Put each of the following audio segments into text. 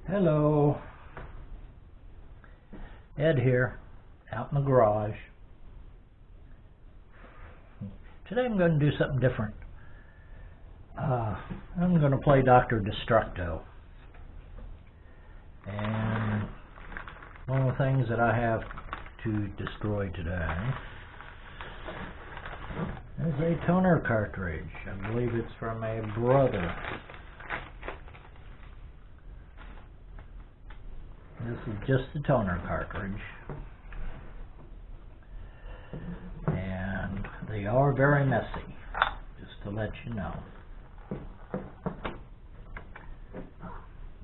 Hello, Ed here, out in the garage. Today I'm going to do something different. I'm going to play Dr. Destructo. And one of the things that I have to destroy today is a toner cartridge. I believe it's from a brother. This is just the toner cartridge, and they are very messy, just to let you know.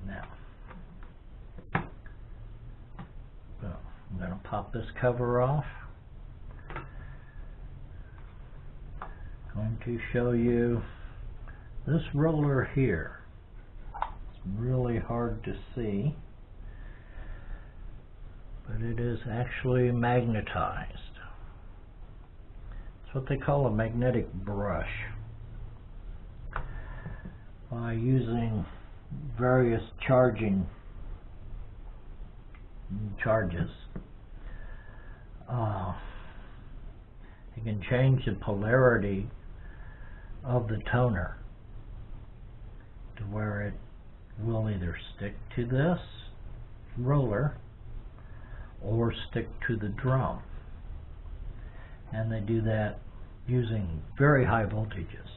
Now, so I'm going to pop this cover off. I'm going to show you this roller here. It's really hard to see, but it is actually magnetized. It's what they call a magnetic brush. By using various charges, you can change the polarity of the toner to where it will either stick to this roller or stick to the drum, and they do that using very high voltages.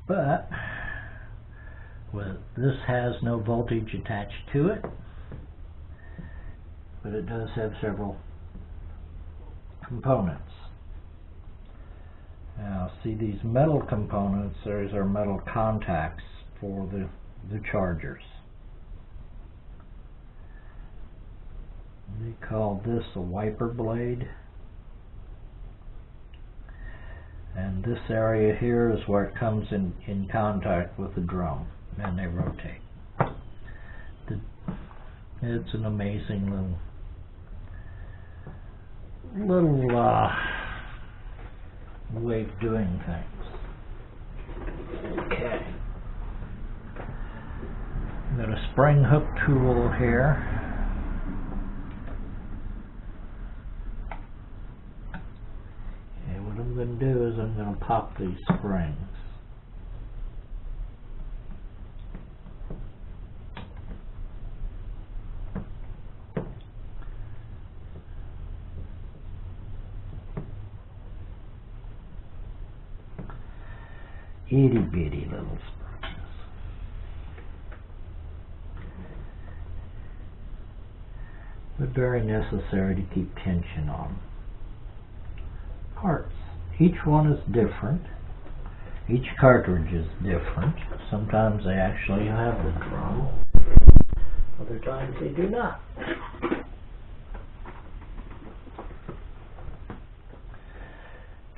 But this has no voltage attached to it, but it does have several components. Now see these metal components, those are metal contacts for the chargers. They call this a wiper blade, and this area here is where it comes in contact with the drum, and they rotate. It's an amazing little way of doing things. Okay, I've got a spring hook tool here. What I'm going to do is I'm going to pop these springs. Itty bitty little springs. But very necessary to keep tension on. Parts. Each one is different. Each cartridge is different. Sometimes they actually have the drum. Other times they do not.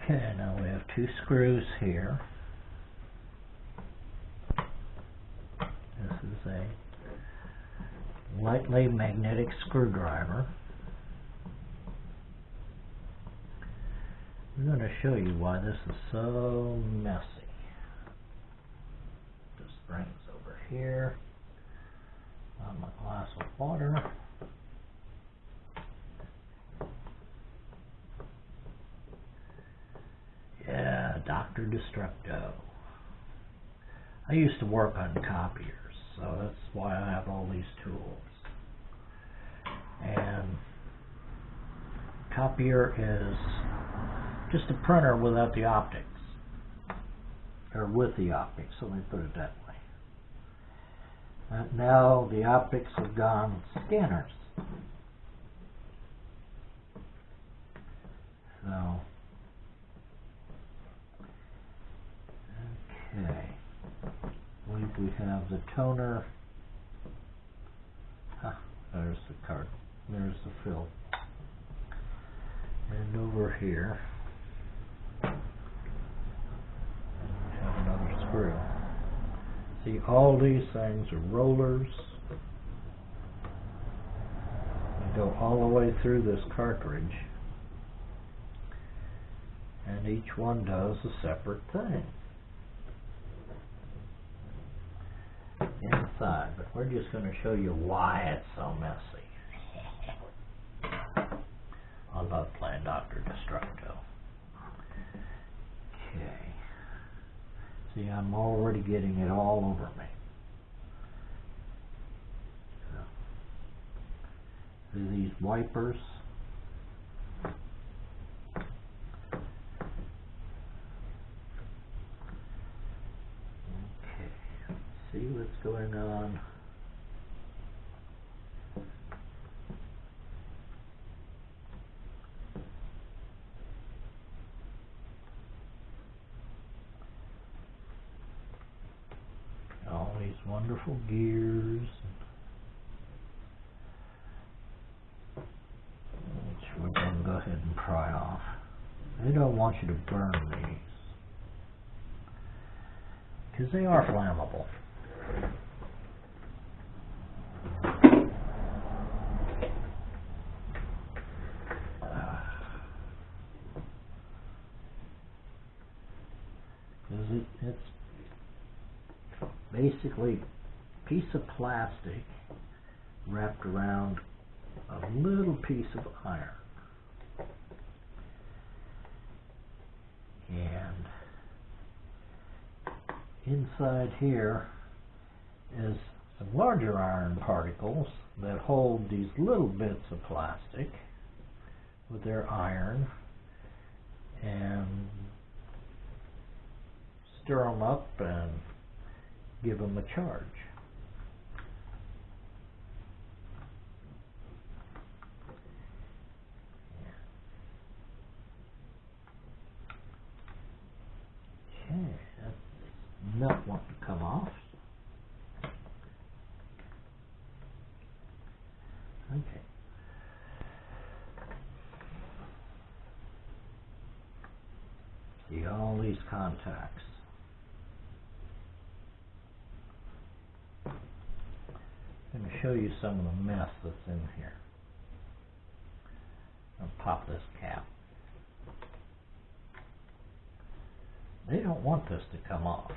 Okay, now we have two screws here. This is a lightly magnetic screwdriver. I'm going to show you why this is so messy. The springs over here on my glass of water. Yeah, Dr. Destructo. I used to work on copiers, so that's why I have all these tools. And copier is just a printer without the optics, or with the optics, so let me put it that way. Now the optics have gone scanners. So, okay, I believe we have the toner. There's the card. There's the fill. And over here, we have another screw. See, all these things are rollers. They go all the way through this cartridge, and each one does a separate thing. In inside, but we're just going to show you why it's so messy. I love playing Dr. Destructo. Okay. See, I'm already getting it all over me. See these wipers? Okay. See what's going on. All these wonderful gears, which we're going to go ahead and pry off. They don't want you to burn these, because they are flammable. Because it's basically a piece of plastic wrapped around a little piece of iron. And inside here is some larger iron particles that hold these little bits of plastic with their iron and stir them up and give them a charge. Okay, that's not wanting to come off. Okay. See all these contacts. I'm going to show you some of the mess that's in here. I'll pop this cap. They don't want this to come off.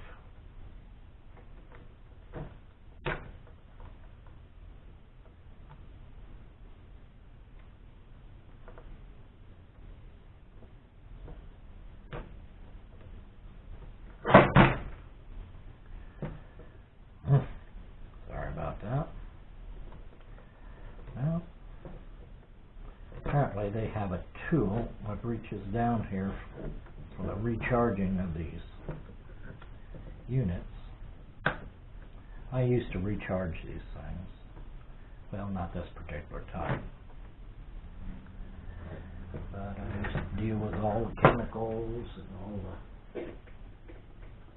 Sorry about that. Well, apparently they have a tool that reaches down here for the recharging of these units. I used to recharge these things. Well, not this particular time. But I used to deal with all the chemicals and all the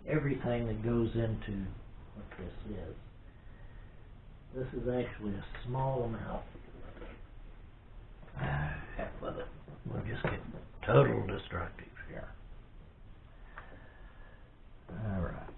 everything that goes into what this is. This is actually a small amount. Heck with it. We'll just get total destructive here. Alright.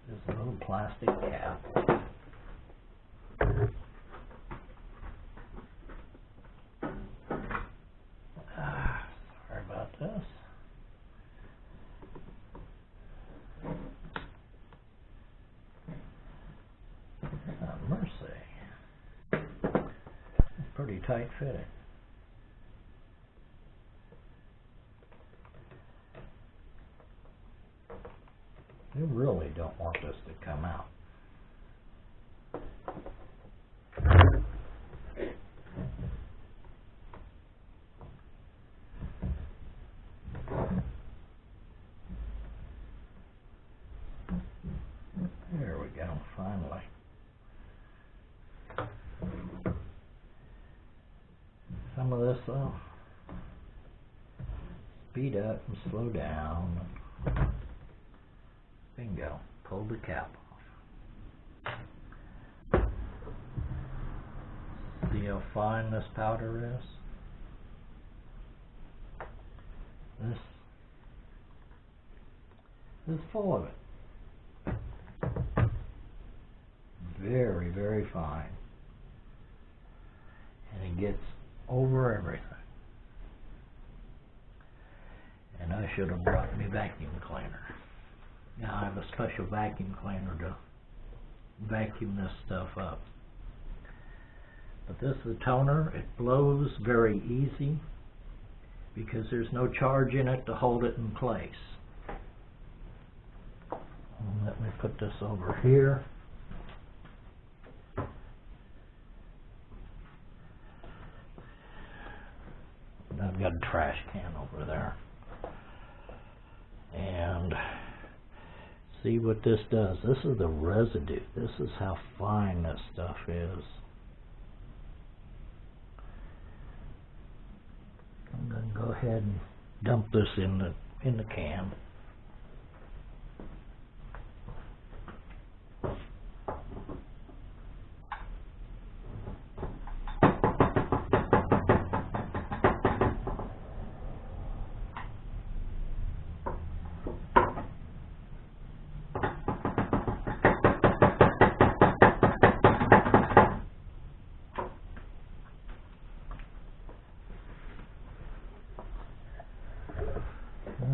There's a little plastic cap. Sorry about this. Mercy. It's pretty tight fitting. You really don't want this to come out. There we go, finally. Some of this though, speed up and slow down. Bingo, pull the cap off. See how fine this powder is? This is full of it. very, very fine. And it gets over everything. And I should have brought me vacuum cleaner. Now I have a special vacuum cleaner to vacuum this stuff up. But this is the toner. It blows very easy because there's no charge in it to hold it in place. Let me put this over here. I've got a trash can over there. And see what this does. This is the residue. This is how fine this stuff is. I'm going to go ahead and dump this in the can.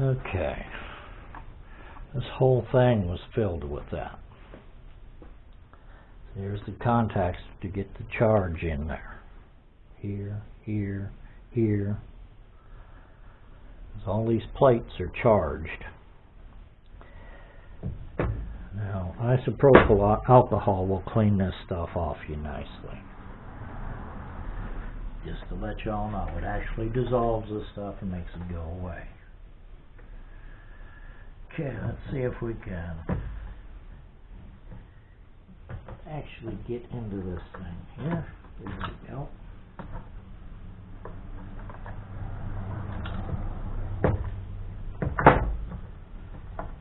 Okay, this whole thing was filled with that. There's the contacts to get the charge in there. Here, here, here. So all these plates are charged. Now, isopropyl alcohol will clean this stuff off you nicely. Just to let y'all know, it actually dissolves this stuff and makes it go away. Okay, let's see if we can actually get into this thing here. There we go.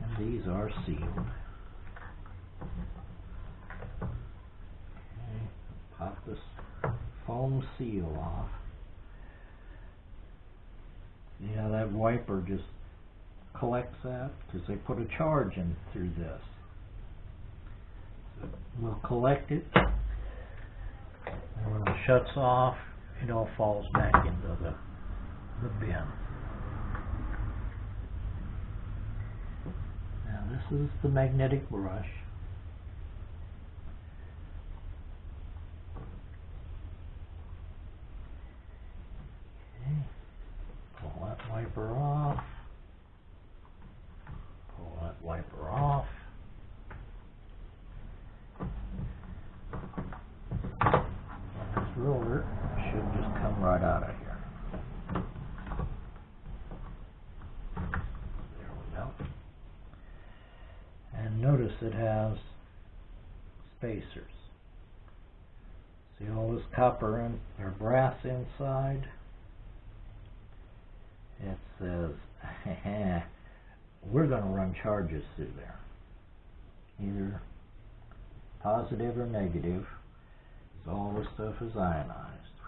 And these are sealed. Okay, pop this foam seal off. See how that wiper just collects that? Because they put a charge in through this. So we'll collect it, and when it shuts off, it all falls back into the bin. Now this is the magnetic brush. Okay. Pull that wiper off. Pull that wiper off. And this roller should just come right out of here. There we go. And notice it has spacers. See all this copper or brass inside? It says, we're going to run charges through there, either positive or negative, so all this stuff is ionized.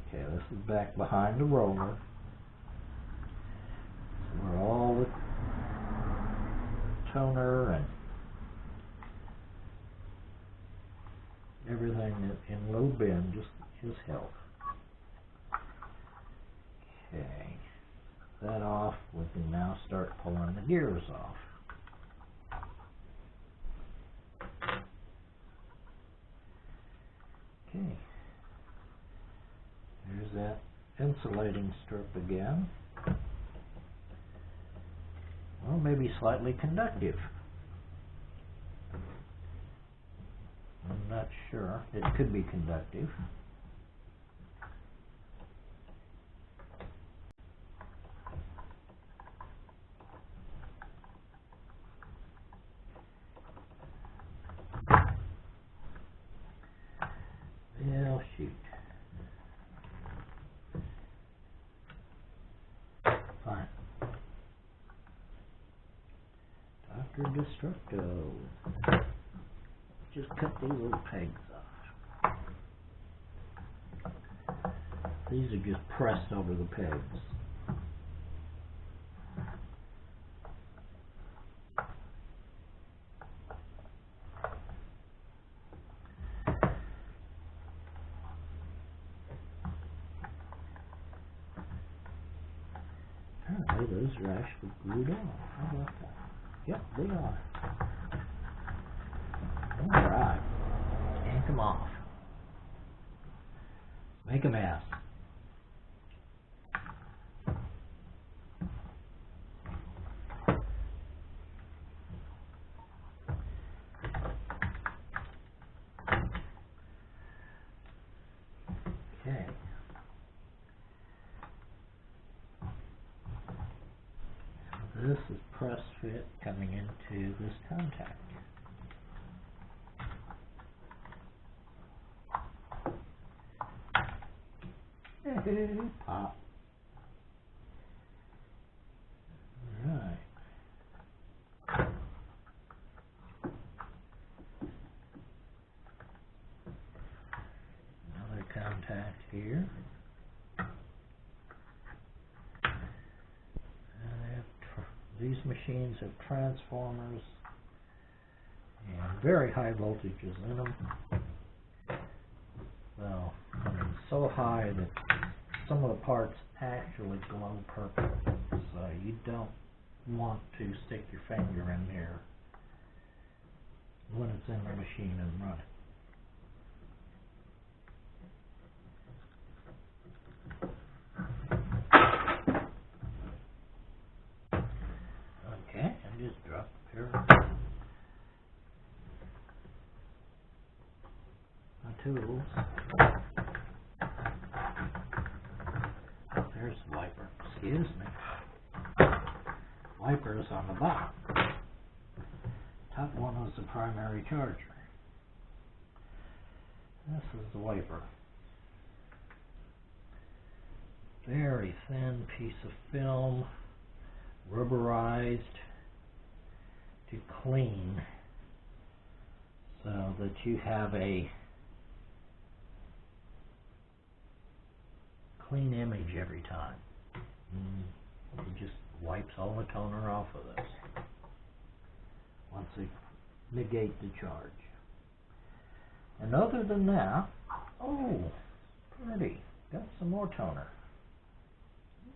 Okay, this is back behind the roller. This is where all the toner and everything in low bin just is held. Okay, that off, we can now start pulling the gears off. Okay, there's that insulating strip again. Well, maybe slightly conductive. I'm not sure. It could be conductive. Well, shoot. Fine. Dr. Destructo. Just cut these little pegs off. These are just pressed over the pegs. screws are actually glued on. How about that? Yep, they are. Alright. Yank them off. Make a mess. Okay. This is press fit coming into this contact. Pop. Alright. Another contact here. These machines have transformers and very high voltages in them. So, so high that some of the parts actually glow purple. So you don't want to stick your finger in there when it's in the machine and running. Okay, I just dropped a pair of my tools. There's the wiper. Excuse me. Wiper is on the bottom. Top one was the primary charger. This is the wiper. Very thin piece of film, rubberized to clean, so that you have a clean image every time. It just wipes all the toner off of this once they negate the charge. And other than that, oh, pretty. Got some more toner.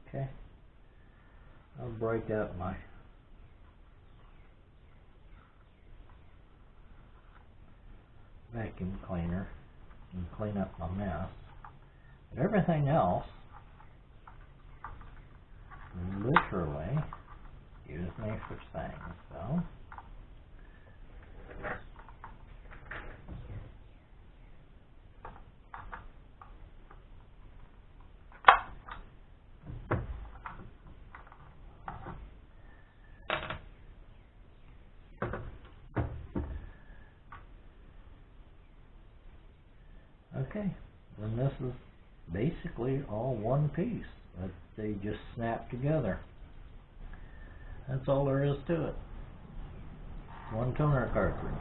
Okay. I'll break out my vacuum cleaner and clean up my mess. But everything else, literally, excuse me for saying so, okay, then this is basically all one piece that they just snap together. That's all there is to it. One toner cartridge.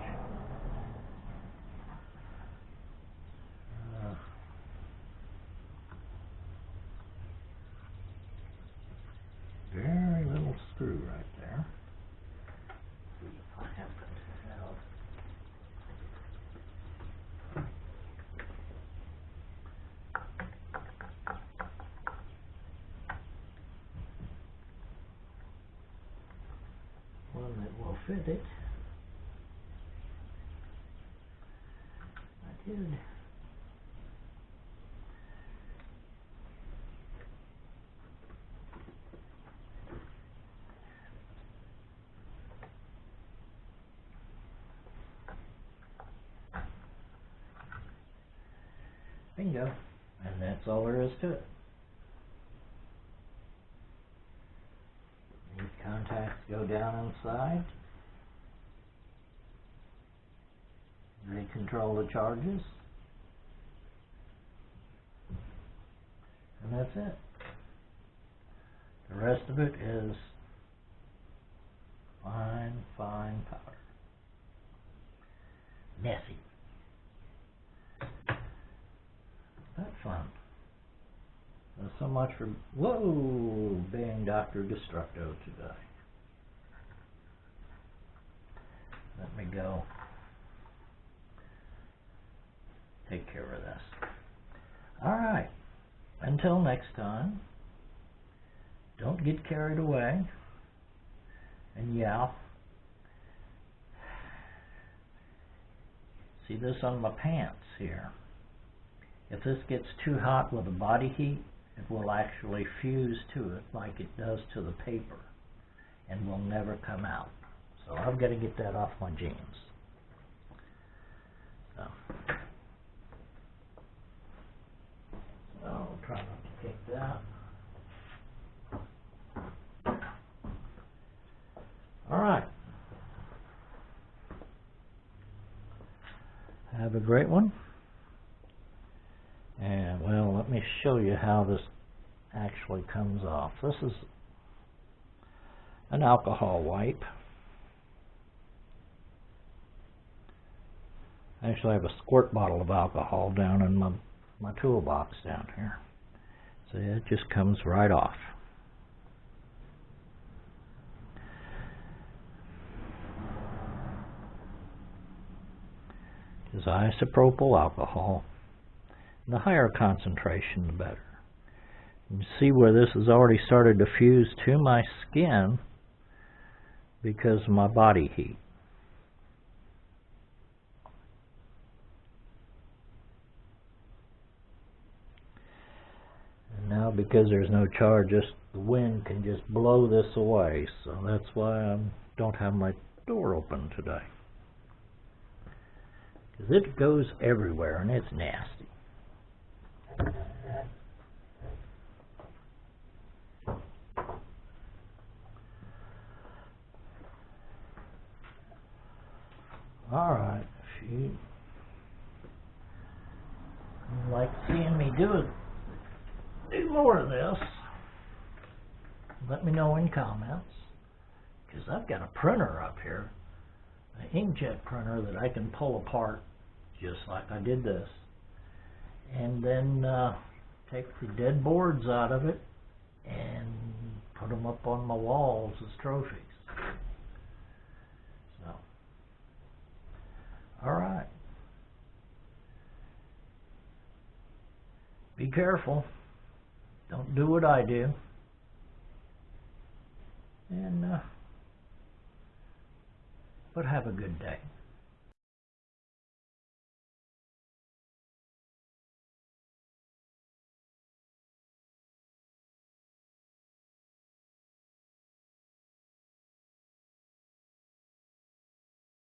Very little screw right there. See if I happen to have. One that will fit it. I did. Bingo. And that's all there is to it. These contacts go down inside. They control the charges. And that's it. The rest of it is fine, fine powder. Messy. That's fun. So much for, whoa, being Dr. Destructo today. Let me go take care of this. Alright, until next time, don't get carried away. And yeah, see this on my pants here. If this gets too hot with the body heat, it will actually fuse to it like it does to the paper and will never come out. So I've got to get that off my jeans. So I'll try not to take that. All right. Have a great one. And well, let me show you how this actually comes off. This is an alcohol wipe. Actually, I have a squirt bottle of alcohol down in my toolbox down here. So it just comes right off. Is isopropyl alcohol. The higher concentration, the better. You see where this has already started to fuse to my skin because of my body heat. And now because there's no charge, just the wind can just blow this away. So that's why I don't have my door open today. Because it goes everywhere and it's nasty. Alright, if you like seeing me do more of this, let me know in comments. Because I've got a printer up here, an inkjet printer that I can pull apart just like I did this. And then take the dead boards out of it and put them up on my walls as trophies. So, alright. Be careful. Don't do what I do. And, but have a good day.